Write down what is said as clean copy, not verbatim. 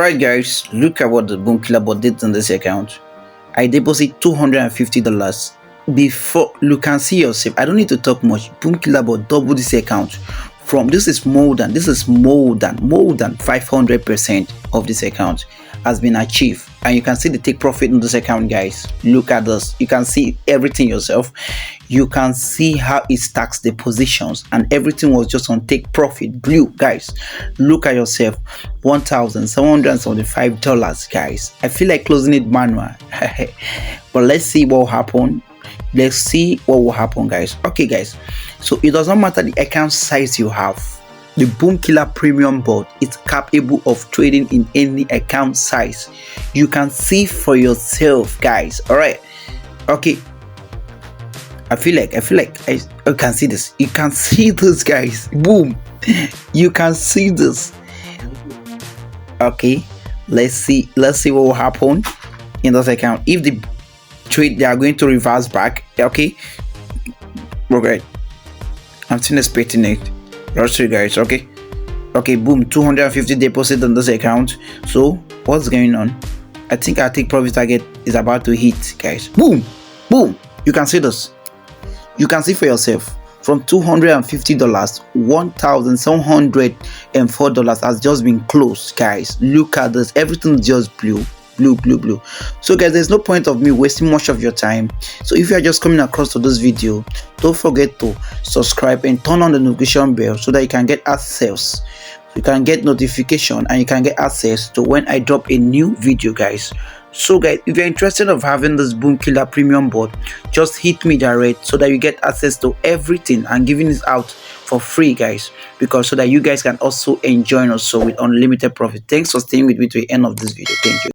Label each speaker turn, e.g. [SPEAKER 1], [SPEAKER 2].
[SPEAKER 1] Alright guys, look at what the Boom Killer bot did on this account. I deposit $250 before you can see yourself. I don't need to talk much. Boom Killer bot double this account from this is more than 500% of this account has been achieved, and you can see the take profit in this account. Guys, look at this. You can see everything yourself. You can see how it stacks the positions, and everything was just on take profit blue. Guys, look at yourself. $1,775, guys. I feel like closing it manual. But let's see what will happen. Let's see what will happen, guys. Okay guys, so it doesn't matter the account size you have. The Boom Killer premium bot is capable of trading in any account size. You can see for yourself, guys. All right, okay. I feel like I can see this. You can see this, guys. Boom. You can see this. Okay, let's see what will happen in this account if the trade they are going to reverse back. Okay, I'm still expecting it. Let's see, guys. Okay, boom, 250 deposit on this account. So what's going on? I think our take profit target is about to hit, guys. Boom. You can see this. You can see for yourself. From $250, $1,704 has just been closed, guys. Look at this. Everything's just blue. So guys, there's no point of me wasting much of your time. So if you are just coming across to this video, don't forget to subscribe and turn on the notification bell so that you can get access. You can get notification and you can get access to when I drop a new video, guys. So guys, if you're interested of having this Boom Killer premium bot, just hit me direct so that you get access to everything and giving it out for free, guys, because so that you guys can also enjoy also with unlimited profit. Thanks for staying with me to the end of this video. Thank you.